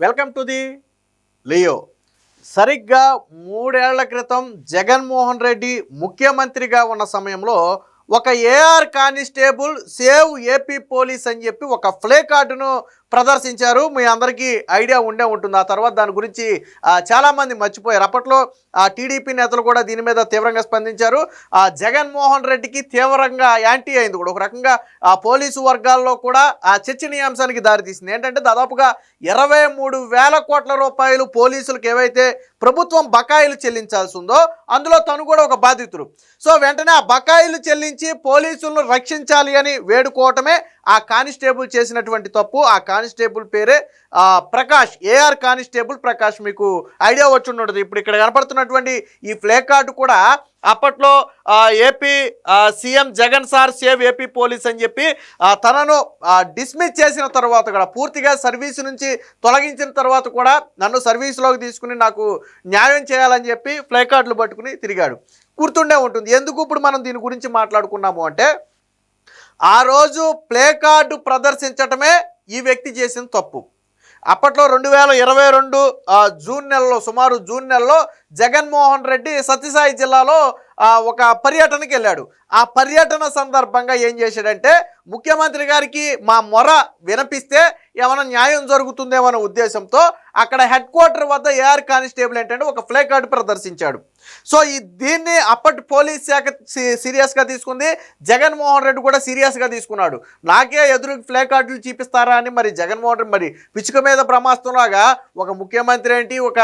Welcome to the Leo. సరిగ్గా 3 ఏళ్ల క్రితం జగన్మోహన్ రెడ్డి ముఖ్యమంత్రిగా ఉన్న సమయంలో ఒక AR constable save AP police అని చెప్పి ఒక ప్లే కార్డును ప్రదర్శించారు. మీ అందరికీ ఐడియా ఉండే ఉంటుంది. ఆ తర్వాత దాని గురించి చాలామంది మర్చిపోయారు. అప్పట్లో టీడీపీ నేతలు కూడా దీని మీద తీవ్రంగా స్పందించారు. జగన్మోహన్ రెడ్డికి తీవ్రంగా యాంటీ అయింది కూడా. ఒక రకంగా పోలీసు వర్గాల్లో కూడా చర్చనీయాంశానికి దారితీసింది. ఏంటంటే దాదాపుగా 23,000 కోట్ల రూపాయలు పోలీసులకు ఏవైతే ప్రభుత్వం బకాయిలు చెల్లించాల్సి ఉందో అందులో తను కూడా ఒక బాధితుడు. సో వెంటనే ఆ బకాయిలు చెల్లించి పోలీసులను రక్షించాలి అని వేడుకోవటమే ఆ కానిస్టేబుల్ చేసినటువంటి తప్పు. ఆ కానిస్టేబుల్ పేరే ప్రకాష్, ఏఆర్ కానిస్టేబుల్ ప్రకాష్. మీకు ఐడియా వచ్చి ఉంటుంది. ఇప్పుడు ఇక్కడ కనపడుతున్నటువంటి ఈ ప్లే కార్డు కూడా అప్పట్లో AP CM Jagan sir save AP police అని చెప్పి తనను డిస్మిస్ చేసిన తర్వాత కూడా, పూర్తిగా సర్వీసు నుంచి తొలగించిన తర్వాత కూడా నన్ను సర్వీసులోకి తీసుకుని నాకు న్యాయం చేయాలని చెప్పి ప్లే కార్డులు పట్టుకుని తిరిగాడు. గుర్తుండే ఉంటుంది. ఎందుకు ఇప్పుడు మనం దీని గురించి మాట్లాడుకున్నాము అంటే, ఆ రోజు ప్లే కార్డు ప్రదర్శించటమే ఈ వ్యక్తి చేసిన తప్పు. అప్పట్లో 2022 జూన్ నెలలో, సుమారు జూన్ నెలలో జగన్మోహన్ రెడ్డి సత్యసాయి జిల్లాలో ఒక పర్యటనకి వెళ్ళాడు. ఆ పర్యటన సందర్భంగా ఏం చేశాడంటే, ముఖ్యమంత్రి గారికి మా మొర వినిపిస్తే ఏమైనా న్యాయం జరుగుతుందేమో అనే ఉద్దేశంతో అక్కడ హెడ్ క్వార్టర్ వద్ద ఏఆర్ కానిస్టేబుల్ ఏంటంటే ఒక ప్లే కార్డు ప్రదర్శించాడు. సో దీన్ని అప్పటి పోలీస్ శాఖ సీరియస్గా తీసుకుంది. జగన్మోహన్ రెడ్డి కూడా సీరియస్గా తీసుకున్నాడు. నాకే ఎదురు ప్లే కార్డులు చూపిస్తారా అని మరి జగన్మోహన్ రెడ్డి మరి పిచ్చుక మీద బ్రహ్మాస్త్రంలాగా ఒక ముఖ్యమంత్రి ఏంటి, ఒక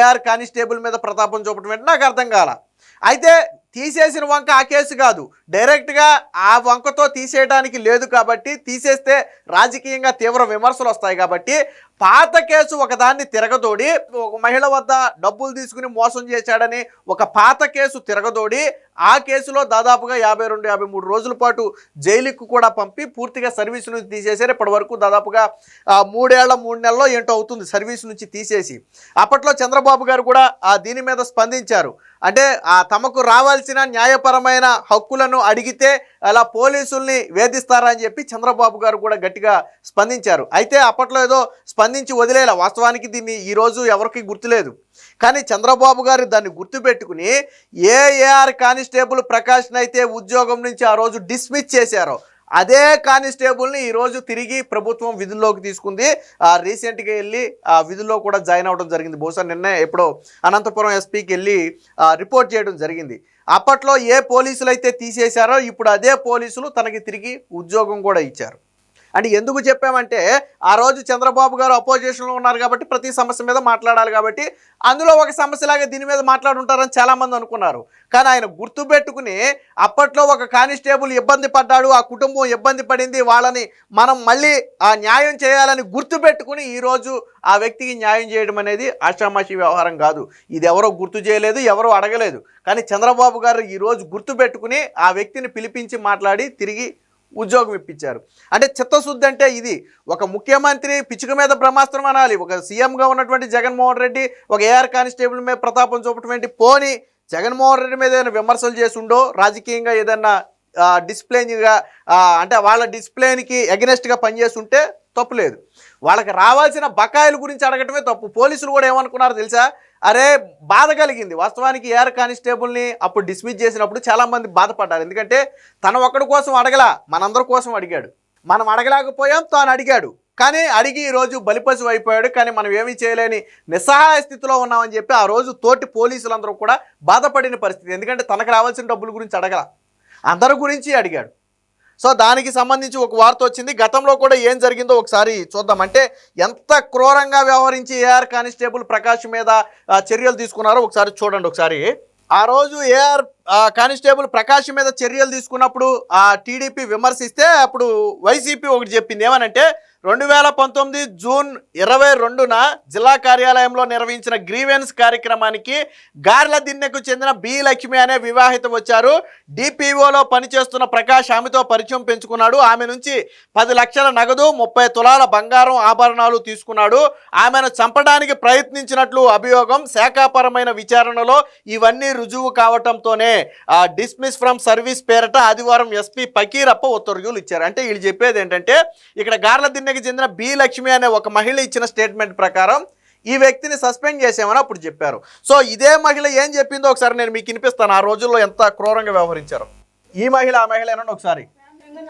ఏఆర్ కానిస్టేబుల్ మీద ప్రతాపం చూపడం ఏంటి నాకు అర్థం కాల. అయితే తీసేసిన వంక ఆ కేసు కాదు, డైరెక్ట్గా ఆ వంకతో తీసేయడానికి లేదు కాబట్టి, తీసేస్తే రాజకీయంగా తీవ్ర విమర్శలు వస్తాయి కాబట్టి పాత కేసు ఒకదాన్ని తిరగదోడి, ఒక మహిళ వద్ద డబ్బులు తీసుకుని మోసం చేశాడని ఒక పాత కేసు తిరగదోడి ఆ కేసులో దాదాపుగా 52-53 రోజుల పాటు జైలుకు కూడా పంపి పూర్తిగా సర్వీసు నుంచి తీసేశారు. ఇప్పటి వరకు దాదాపుగా 3 ఏళ్ల 3 నెలల్లో ఏంటో అవుతుంది సర్వీసు నుంచి తీసేసి. అప్పట్లో చంద్రబాబు గారు కూడా దీని మీద స్పందించారు. అంటే తమకు రావాల్సిన న్యాయపరమైన హక్కులను అడిగితే అలా పోలీసుల్ని వేధిస్తారని చెప్పి చంద్రబాబు గారు కూడా గట్టిగా స్పందించారు. అయితే అప్పట్లో ఏదో స్పందించి వదిలేలా, వాస్తవానికి దీన్ని ఈరోజు ఎవరికి గుర్తులేదు. కానీ చంద్రబాబు గారు దాన్ని గుర్తుపెట్టుకుని ఏఆర్ కానిస్టేబుల్ ప్రకాష్ని అయితే ఉద్యోగం నుంచి ఆ రోజు డిస్మిస్ చేశారో అదే కానిస్టేబుల్ని ఈరోజు తిరిగి ప్రభుత్వం విధుల్లోకి తీసుకుంది. రీసెంట్గా వెళ్ళి విధుల్లో కూడా జాయిన్ అవ్వడం జరిగింది. బహుశా నిన్నే ఎప్పుడో అనంతపురం ఎస్పీకి వెళ్ళి రిపోర్ట్ చేయడం జరిగింది. అప్పట్లో ఏ పోలీసులు అయితే తీసేశారో ఇప్పుడు అదే పోలీసులు తనకి తిరిగి ఉద్యోగం కూడా ఇచ్చారు. అంటే ఎందుకు చెప్పామంటే, ఆ రోజు చంద్రబాబు గారు అపోజిషన్లో ఉన్నారు కాబట్టి ప్రతి సమస్య మీద మాట్లాడాలి కాబట్టి అందులో ఒక సమస్యలాగా దీని మీద మాట్లాడుంటారని చాలామంది అనుకున్నారు. కానీ ఆయన గుర్తుపెట్టుకుని అప్పట్లో ఒక కానిస్టేబుల్ ఇబ్బంది పడ్డాడు, ఆ కుటుంబం ఇబ్బంది పడింది, వాళ్ళని మనం మళ్ళీ న్యాయం చేయాలని గుర్తుపెట్టుకుని ఈరోజు ఆ వ్యక్తికి న్యాయం చేయడం అనేది ఆషామాషి వ్యవహారం కాదు. ఇది ఎవరో గుర్తు చేయలేదు, ఎవరో అడగలేదు. కానీ చంద్రబాబు గారు ఈరోజు గుర్తుపెట్టుకుని ఆ వ్యక్తిని పిలిపించి మాట్లాడి తిరిగి ఉద్యోగం ఇప్పించారు. అంటే చిత్తశుద్ధి అంటే ఇది. ఒక ముఖ్యమంత్రి పిచ్చుక మీద బ్రహ్మాస్త్రం అనాలి, ఒక సీఎంగా ఉన్నటువంటి జగన్మోహన్ రెడ్డి ఒక ఏఆర్ కానిస్టేబుల్ మీద ప్రతాపం చూపటువంటి పోని జగన్మోహన్ రెడ్డి మీద ఏదైనా విమర్శలు చేసుండో, రాజకీయంగా ఏదన్నా డిసిప్లిన్గా అంటే వాళ్ళ డిసిప్లిన్కి ఎగనెస్ట్గా పనిచేస్తుంటే తప్పు లేదు. వాళ్ళకి రావాల్సిన బకాయిల గురించి అడగటమే తప్పు. పోలీసులు కూడా ఏమనుకున్నారో తెలుసా, అరే బాధ కలిగింది. వాస్తవానికి ఏఆర్ కానిస్టేబుల్ని అప్పుడు డిస్మిస్ చేసినప్పుడు చాలామంది బాధపడ్డారు. ఎందుకంటే తను ఒక్కడి కోసం అడగలా, మనందరి కోసం అడిగాడు. మనం అడగలేకపోయాం, తాను అడిగాడు. కానీ అడిగి ఈరోజు బలిపశువు అయిపోయాడు. కానీ మనం ఏమీ చేయలేని నిస్సహాయ స్థితిలో ఉన్నామని చెప్పి ఆ రోజు తోటి పోలీసులందరూ కూడా బాధపడిన పరిస్థితి. ఎందుకంటే తనకు రావాల్సిన డబ్బుల గురించి అడగల, అందరి గురించి అడిగాడు. సో దానికి సంబంధించి ఒక వార్త వచ్చింది. గతంలో కూడా ఏం జరిగిందో ఒకసారి చూద్దాం. అంటే ఎంత క్రూరంగా వ్యవహరించి ఏఆర్ కానిస్టేబుల్ ప్రకాష్ మీద చర్యలు తీసుకున్నారో ఒకసారి చూడండి. ఒకసారి ఆ రోజు ఏఆర్ కానిస్టేబుల్ ప్రకాష్ మీద చర్యలు తీసుకున్నప్పుడు టీడీపీ విమర్శిస్తే అప్పుడు వైసీపీ ఒకటి చెప్పింది. ఏమనంటే, 2019 జూన్ 22న జిల్లా కార్యాలయంలో నిర్వహించిన గ్రీవెన్స్ కార్యక్రమానికి గార్ల దిన్నెకు చెందిన బి లక్ష్మి అనే వివాహిత వచ్చారు. డిపిఓలో పనిచేస్తున్న ప్రకాష్ ఆమెతో పరిచయం పెంచుకున్నాడు. ఆమె నుంచి 10 లక్షల నగదు, 30 తులాల బంగారం ఆభరణాలు తీసుకున్నాడు. ఆమెను చంపడానికి ప్రయత్నించినట్లు అభియోగం. శాఖాపరమైన విచారణలో ఇవన్నీ రుజువు కావటంతోనే డిస్మిస్ ఫ్రమ్ సర్వీస్ పేరట ఆదివారం ఎస్పీ పకీరప్ప ఉత్తర్వులు ఇచ్చారు. అంటే వీళ్ళు చెప్పేది ఏంటంటే, ఇక్కడ గార్ల దిన్నె కాలనీకి చెందిన బి లక్ష్మి అనే ఒక మహిళ ఇచ్చిన స్టేట్మెంట్ ప్రకారం ఈ వ్యక్తిని సస్పెండ్ చేసామని అప్పుడు చెప్పారు. సో ఇదే మహిళ ఏం చెప్పిందో ఒకసారి నేను మీకు వినిపిస్తాను. ఆ రోజుల్లో ఎంత క్రూరంగా వ్యవహరించారు ఈ మహిళ. ఆ మహిళ ఏనండి ఒకసారి.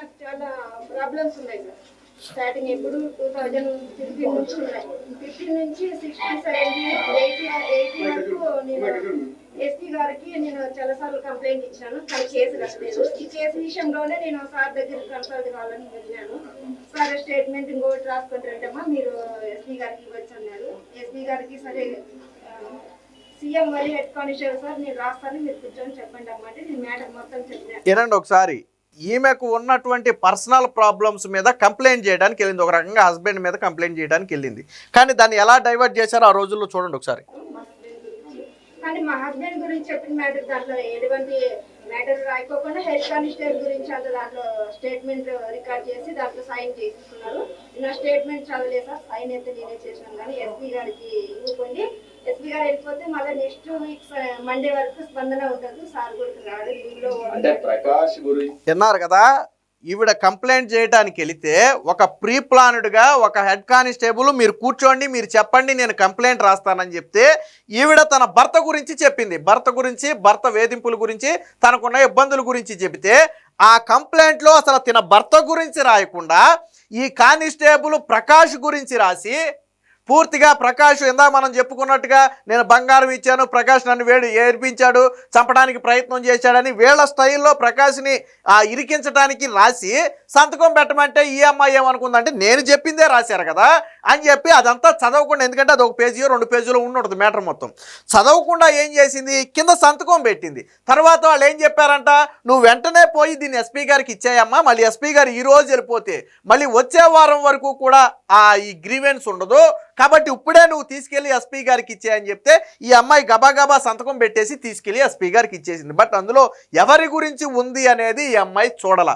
నాకు చాలా ప్రాబ్లమ్స్ ఉన్నాయి సార్. స్టార్టింగ్ ఎప్పుడు 2015 నుంచి ఉన్నాయి. 15 నుంచి 60, 70, 80 వరకు నేను ఎస్పీ గారికి చాలాసార్లు కంప్లైంట్ ఇచ్చాను. కానీ కేసు కట్టలేదు. ఈ కేసు విషయంలోనే నేను సార్ దగ్గర కన్సల్ట్ కావాలని వెళ్ళాను. సార్ స్టేట్మెంట్ ఇంకోటి రాసుకుంటారంటమ్మా మీరు ఎస్పీ గారికి ఇవ్వచ్చు అన్నారు. ఎస్పీ గారికి సరే సీఎం మరి హెడ్ కానిస్టేబుల్ సార్ నేను రాస్తాను మీరు కూర్చొని చెప్పండి అమ్మా అంటే నేను మ్యాటర్ మొత్తం చెప్పాను. ఏనండి ఒకసారి ఈమెకు ఉన్నటువంటి పర్సనల్ ప్రాబ్లమ్స్ మీద కంప్లైంట్ చేయడానికి వెళ్ళింది. ఒక రకంగా హస్బెండ్ మీద కంప్లైంట్ చేయడానికి వెళ్ళింది. కానీ దాన్ని ఎలా డైవర్ట్ చేశారో ఆ రోజుల్లో చూడండి ఒకసారి. కానీ మా హస్బెండ్ గురించి చెప్పిన మ్యాటర్ దాంట్లో ఎటువంటి మ్యాటర్ రాయకోకుండా హెడ్ కానిస్టేబుల్ గురించి అంత దాంట్లో స్టేట్మెంట్ రికార్డ్ చేసి దాంట్లో సైన్ చేసుకున్నారు. నా స్టేట్మెంట్ చదవలేదు సార్. సైన్ అయితే నేనే చేసినాను. కానీ ఎస్పీ గారికి ఇవ్వకండి. ఎస్పీ గారు వెళ్ళిపోతే మళ్ళీ నెక్స్ట్ వీక్ మండే వరకు స్పందన ఉంటుంది. సార్ కూడా రాడు లీవ్లో. విన్నారు కదా, ఈవిడ కంప్లైంట్ చేయడానికి వెళితే ఒక ప్రీ ప్లాన్డ్గా ఒక హెడ్ కానిస్టేబుల్ మీరు కూర్చోండి మీరు చెప్పండి నేను కంప్లైంట్ రాస్తానని చెప్తే ఈవిడ తన భర్త గురించి చెప్పింది. భర్త గురించి, భర్త వేధింపుల గురించి, తనకున్న ఇబ్బందుల గురించి చెబితే ఆ కంప్లైంట్లో అసలు తన భర్త గురించి రాయకుండా ఈ కానిస్టేబుల్ ప్రకాష్ గురించి రాసి పూర్తిగా ప్రకాష్ ఇందా మనం చెప్పుకున్నట్టుగా నేను బంగారం ఇచ్చాను, ప్రకాష్ నన్ను ఏర్పించాడు, చంపడానికి ప్రయత్నం చేశాడని వీళ్ళ స్టైల్లో ప్రకాష్ని ఇరికించడానికి రాసి సంతకం పెట్టమంటే ఈ అమ్మాయి ఏమనుకుందంటే నేను చెప్పిందే రాశారు కదా అని చెప్పి అదంతా చదవకుండా, ఎందుకంటే అది ఒక పేజీయో 2 పేజీలో ఉండదు మ్యాటర్ మొత్తం, చదవకుండా ఏం చేసింది కింద సంతకం పెట్టింది. తర్వాత వాళ్ళు ఏం చెప్పారంట, నువ్వు వెంటనే పోయి దీన్ని ఎస్పీ గారికి ఇచ్చాయమ్మా, మళ్ళీ ఎస్పీ గారు ఈ రోజు వెళ్ళిపోతే మళ్ళీ వచ్చే వారం వరకు కూడా ఈ గ్రీవెన్స్ ఉండదు కాబట్టి ఇప్పుడే నువ్వు తీసుకెళ్ళి ఎస్పీ గారికి ఇచ్చేయని చెప్తే ఈ అమ్మాయి గబాగబా సంతకం పెట్టేసి తీసుకెళ్ళి ఎస్పీ గారికి ఇచ్చేసింది. బట్ అందులో ఎవరి గురించి ఉంది అనేది ఈ అమ్మాయి చూడాల.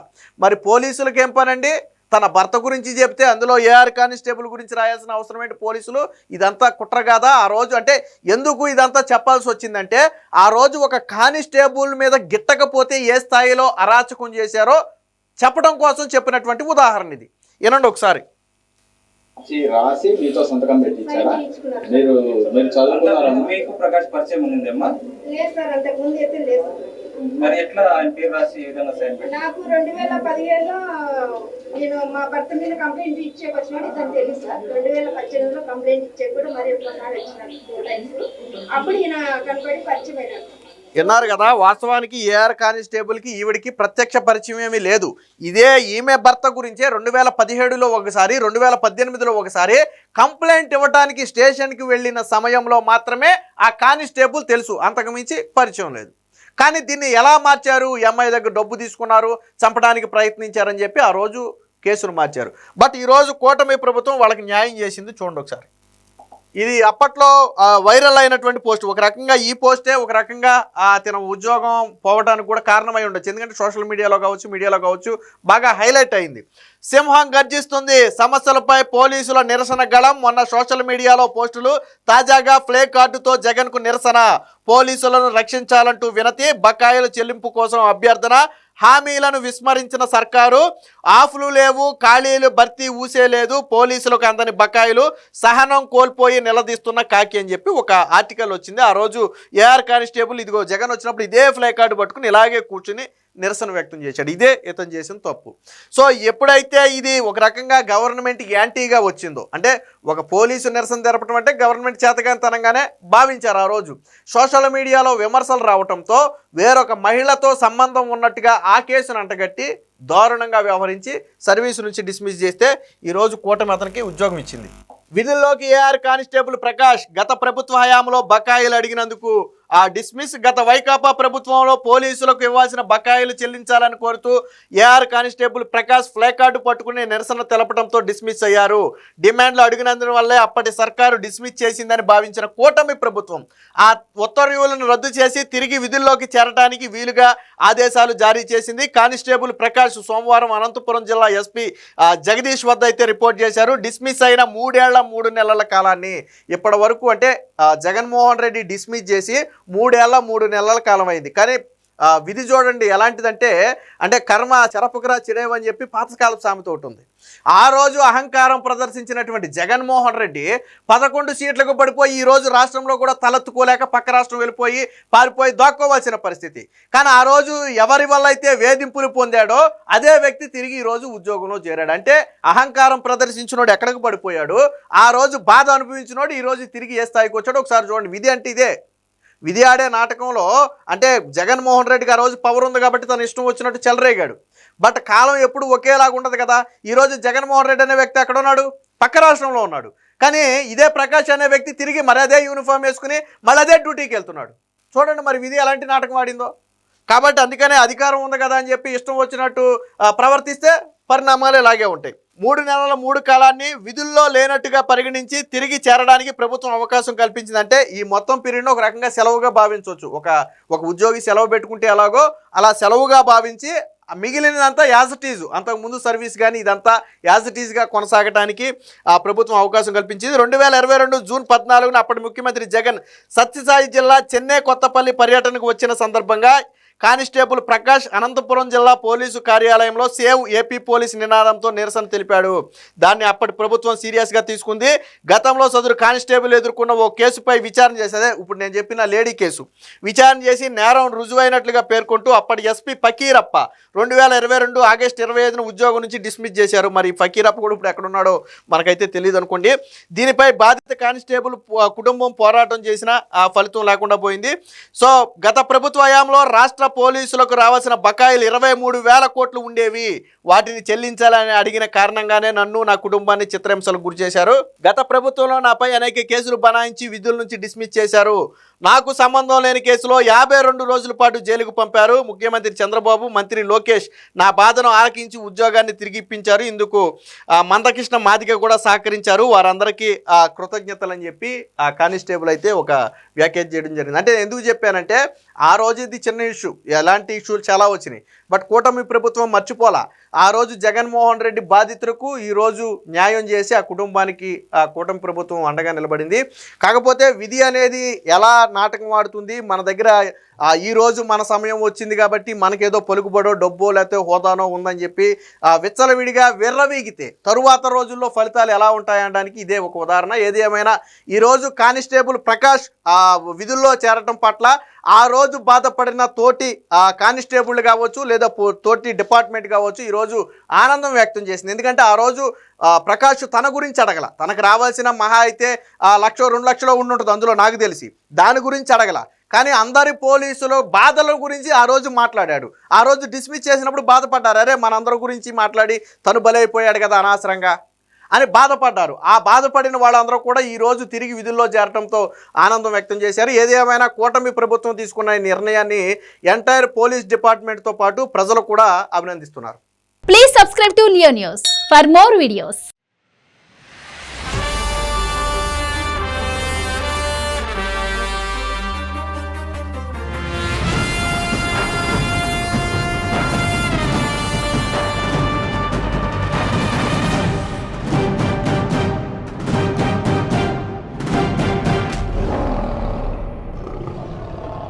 మరి పోలీసులకు ఏం పనండి, తన భర్త గురించి చెప్తే అందులో ఏఆర్ కానిస్టేబుల్ గురించి రాయాల్సిన అవసరం ఏంటి పోలీసులు? ఇదంతా కుట్ర కాదా? ఆ రోజు అంటే ఎందుకు ఇదంతా చెప్పాల్సి వచ్చిందంటే ఆ రోజు ఒక కానిస్టేబుల్ మీద గిట్టకపోతే ఏ స్థాయిలో అరాచకం చేశారో చెప్పడం కోసం చెప్పినటువంటి ఉదాహరణ ఇది. వినండి ఒకసారి. రాసి మీతో సంతకం పెట్టించారా? మీరు చదువుకున్నారా? మీకు ప్రకాష్ పరిచయం ఉందమ్మా? లేదు సార్, అంతకు ముందు అయితే లేదు. మరి ఎట్లా ఆయన పేరు రాసి ఈ విధంగా సైన్ పెట్టి? నాకు 2015లో నేను మా భర్త మీద కంప్లైంట్ ఇచ్చే వచ్చినట్టు ఇతను తెలుసు సార్. 2018లో కంప్లైంట్ ఇచ్చే కూడా మరి ఒకసారి వచ్చినాడు 2 టైమ్స్. అప్పుడు ఈయన కనపడి పరిచయం అయినాడు. విన్నారు కదా, వాస్తవానికి ఏఆర్ కానిస్టేబుల్కి ఈవిడికి ప్రత్యక్ష పరిచయం ఏమీ లేదు. ఇదే ఈమె భర్త గురించే 2017లో ఒకసారి, 2018లో ఒకసారి కంప్లైంట్ ఇవ్వడానికి స్టేషన్కి వెళ్ళిన సమయంలో మాత్రమే ఆ కానిస్టేబుల్ తెలుసు, అంతకుమించి పరిచయం లేదు. కానీ దీన్ని ఎలా మార్చారు, ఈ అమ్మాయి దగ్గర డబ్బు తీసుకున్నారు, చంపడానికి ప్రయత్నించారని చెప్పి ఆ రోజు కేసును మార్చారు. బట్ ఈరోజు కూటమి ప్రభుత్వం వాళ్ళకి న్యాయం చేసింది. చూడండి ఒకసారి. ఇది అప్పట్లో వైరల్ అయినటువంటి పోస్ట్. ఒక రకంగా ఈ పోస్టే ఒక రకంగా తన ఉద్యోగం పోవడానికి కూడా కారణమై ఉండొచ్చు. ఎందుకంటే సోషల్ మీడియాలో కావచ్చు బాగా హైలైట్ అయింది. సింహం గర్జిస్తుంది, సమస్యలపై పోలీసుల నిరసన గళం. మొన్న సోషల్ మీడియాలో పోస్టులు, తాజాగా ప్లే కార్డుతో జగన్కు నిరసన. పోలీసులను రక్షించాలంటూ వినతి, బకాయిల చెల్లింపు కోసం అభ్యర్థన. హామీలను విస్మరించిన సర్కారు, ఆఫ్లు లేవు, ఖాళీలు భర్తీ ఊసే లేదు, పోలీసులకు అందని బకాయిలు, సహనం కోల్పోయి నిలదీస్తున్న కాకి అని చెప్పి ఒక ఆర్టికల్ వచ్చింది. ఆ రోజు ఏఆర్ కానిస్టేబుల్ ఇదిగో జగన్ వచ్చినప్పుడు ఇదే ఫ్లై కార్డు పట్టుకుని ఇలాగే కూర్చుని నిరసన వ్యక్తం చేశాడు. ఇదే ఇతను చేసిన తప్పు. సో ఎప్పుడైతే ఇది ఒక రకంగా గవర్నమెంట్ యాంటీగా వచ్చిందో, అంటే ఒక పోలీసు నిరసన జరపడం అంటే గవర్నమెంట్ చేతగానితనంగానే భావించారు. ఆ రోజు సోషల్ మీడియాలో విమర్శలు రావడంతో వేరొక మహిళతో సంబంధం ఉన్నట్టుగా ఆ కేసును అంటగట్టి దారుణంగా వ్యవహరించి సర్వీసు నుంచి డిస్మిస్ చేస్తే ఈరోజు కూటమి అతనికి ఉద్యోగం ఇచ్చింది. విధుల్లోకి ఏఆర్ కానిస్టేబుల్ ప్రకాష్ గత ప్రభుత్వ హయాంలో బకాయిలు అడిగినందుకు డిస్మిస్. గత వైకాపా ప్రభుత్వంలో పోలీసులకు ఇవ్వాల్సిన బకాయిలు చెల్లించాలని కోరుతూ AR constable Prakash placard పట్టుకుని నిరసన తెలపడంతో డిస్మిస్ అయ్యారు. డిమాండ్లు అడిగినందున వల్లే అప్పటి సర్కారు డిస్మిస్ చేసిందని భావించిన కూటమి ప్రభుత్వం ఆ ఉత్తర్వులను రద్దు చేసి తిరిగి విధుల్లోకి చేరడానికి వీలుగా ఆదేశాలు జారీ చేసింది. కానిస్టేబుల్ ప్రకాష్ సోమవారం అనంతపురం జిల్లా ఎస్పీ జగదీష్ వద్ద అయితే రిపోర్ట్ చేశారు. డిస్మిస్ అయిన 3 ఏళ్ల 3 నెలల కాలాన్ని ఇప్పటి వరకు అంటే జగన్మోహన్ రెడ్డి డిస్మిస్ చేసి 3 ఏళ్ల 3 నెలల కాలం అయింది. కానీ విధి చూడండి ఎలాంటిదంటే, అంటే కర్మ చెరపుకురా చిరేవని చెప్పి పాతకాలపు సామెత ఒకటి ఉంది. ఆ రోజు అహంకారం ప్రదర్శించినటువంటి జగన్మోహన్ రెడ్డి 11 సీట్లకు పడిపోయి ఈ రోజు రాష్ట్రంలో కూడా తలెత్తుకోలేక పక్క రాష్ట్రం వెళ్ళిపోయి పారిపోయి దాక్కోవాల్సిన పరిస్థితి. కానీ ఆ రోజు ఎవరి వల్ల అయితే వేధింపులు పొందాడో అదే వ్యక్తి తిరిగి ఈ రోజు ఉద్యోగంలో చేరాడు. అంటే అహంకారం ప్రదర్శించినోడు ఎక్కడికి పడిపోయాడు, ఆ రోజు బాధ అనుభవించినోడు ఈ రోజు తిరిగి ఏ స్థాయికి వచ్చాడు ఒకసారి చూడండి. విధి అంటే ఇదే. విధి ఆడే నాటకంలో అంటే జగన్మోహన్ రెడ్డికి ఆ రోజు పవర్ ఉంది కాబట్టి తను ఇష్టం వచ్చినట్టు చెలరేగాడు. బట్ కాలం ఎప్పుడు ఒకేలాగా ఉండదు కదా. ఈరోజు జగన్మోహన్ రెడ్డి అనే వ్యక్తి ఎక్కడ ఉన్నాడు, పక్క రాష్ట్రంలో ఉన్నాడు. కానీ ఇదే ప్రకాష్ అనే వ్యక్తి తిరిగి మరి అదే యూనిఫామ్ వేసుకుని మళ్ళీ అదే డ్యూటీకి వెళ్తున్నాడు. చూడండి మరి విధి ఎలాంటి నాటకం ఆడిందో. కాబట్టి అందుకనే అధికారం ఉంది కదా అని చెప్పి ఇష్టం వచ్చినట్టు ప్రవర్తిస్తే పరిణామాలు ఇలాగే ఉంటాయి. 3 నెలల 3 కాలాన్ని విధుల్లో లేనట్టుగా పరిగణించి తిరిగి చేరడానికి ప్రభుత్వం అవకాశం కల్పించిందంటే ఈ మొత్తం పీరియడ్ను ఒక రకంగా సెలవుగా భావించవచ్చు. ఒక ఉద్యోగి సెలవు పెట్టుకుంటే ఎలాగో అలా సెలవుగా భావించి మిగిలినదంతా యాజ్ ఇట్ ఈజ్, అంతకుముందు సర్వీస్ కానీ ఇదంతా యాజ్ ఇట్ ఈజ్గా కొనసాగడానికి ప్రభుత్వం అవకాశం కల్పించింది. 2022 జూన్ 14న అప్పటి ముఖ్యమంత్రి జగన్ సత్యసాయి జిల్లా చెన్నై కొత్తపల్లి పర్యటనకు వచ్చిన సందర్భంగా కానిస్టేబుల్ ప్రకాష్ అనంతపురం జిల్లా పోలీసు కార్యాలయంలో సేవ్ ఏపీ పోలీస్ నినాదంతో నిరసన తెలిపాడు. దాన్ని అప్పటి ప్రభుత్వం సీరియస్గా తీసుకుంది. గతంలో సదరు కానిస్టేబుల్ ఎదుర్కొన్న ఓ కేసుపై విచారణ చేసేదే ఇప్పుడు నేను చెప్పిన లేడీ కేసు విచారణ చేసి నేరం రుజువైనట్లుగా పేర్కొంటూ అప్పటి ఎస్పీ ఫకీరప్ప 2022 ఆగస్టు 25న ఉద్యోగం నుంచి డిస్మిస్ చేశారు. మరి ఫకీరప్ప కూడా ఇప్పుడు ఎక్కడున్నాడో మనకైతే తెలియదు అనుకోండి. దీనిపై బాధిత కానిస్టేబుల్ కుటుంబం పోరాటం చేసినా ఆ ఫలితం లేకుండా పోయింది. సో గత ప్రభుత్వ హయాంలో రాష్ట్ర పోలీసులకు రావాల్సిన బకాయిలు 23,000 కోట్లు ఉండేవి. వాటిని చెల్లించాలని అడిగిన కారణంగానే నన్ను నా కుటుంబాన్ని చిత్రహింసలకు గురి చేశారు. గత ప్రభుత్వంలో నాపై అనేక కేసులు బనాయించి విధుల నుంచి డిస్మిస్ చేశారు. నాకు సంబంధం లేని కేసులో 52 రోజుల పాటు జైలుకు పంపారు. ముఖ్యమంత్రి చంద్రబాబు, మంత్రి లోకేష్ నా బాధను ఆలకించి ఉద్యోగాన్ని తిరిగి ఇప్పించారు. ఇందుకు మందకృష్ణ మాదిగ కూడా సహకరించారు. వారందరికీ కృతజ్ఞతలు అని చెప్పి ఆ కానిస్టేబుల్ అయితే ఒక వ్యాఖ్య చేయడం జరిగింది. అంటే ఎందుకు చెప్పానంటే ఆ రోజు ఇది చిన్న ఇష్యూ, ఎలాంటి ఇష్యూలు చాలా వచ్చినాయి. బట్ కూటమి ప్రభుత్వం మర్చిపోలా. ఆ రోజు జగన్మోహన్ రెడ్డి బాధితులకు ఈరోజు న్యాయం చేసి ఆ కుటుంబానికి ఆ కూటమి ప్రభుత్వం అండగా నిలబడింది. కాకపోతే విధి అనేది ఎలా నాటకం ఆడుతుంది, మన దగ్గర ఈరోజు మన సమయం వచ్చింది కాబట్టి మనకేదో పలుకుబడో డబ్బో లేకపోతే హోదానో ఉందని చెప్పి విచ్చలవిడిగా విర్రవీగితే తరువాత రోజుల్లో ఫలితాలు ఎలా ఉంటాయనడానికి ఇదే ఒక ఉదాహరణ. ఏది ఏమైనా ఈరోజు కానిస్టేబుల్ ప్రకాష్ విధుల్లో చేరటం పట్ల ఆ రోజు బాధపడిన తోటి కానిస్టేబుల్ కావచ్చు లేదా తోటి డిపార్ట్మెంట్ కావచ్చు ఈరోజు ఆనందం వ్యక్తం చేసింది. ఎందుకంటే ఆ రోజు ప్రకాష్ తన గురించి అడగల, తనకు రావాల్సిన మహా అయితే 1,00,000-2 లక్షలు ఉండుంటుంది అందులో నాకు తెలిసి, దాని గురించి అడగల. కానీ అందరి పోలీసులు బాధల గురించి ఆ రోజు మాట్లాడాడు. ఆ రోజు డిస్మిస్ చేసినప్పుడు బాధపడ్డారు, అరే మనందరి గురించి మాట్లాడి తను బలైపోయాడు కదా అనవసరంగా అని బాధపడ్డారు. ఆ బాధపడిన వాళ్ళందరూ కూడా ఈరోజు తిరిగి విధుల్లో చేరడంతో ఆనందం వ్యక్తం చేశారు. ఏదేమైనా కూటమి ప్రభుత్వం తీసుకున్న ఈ నిర్ణయాన్ని ఎంటైర్ పోలీస్ డిపార్ట్మెంట్తో పాటు ప్రజలు కూడా అభినందిస్తున్నారు. Please subscribe to Leo News for more videos.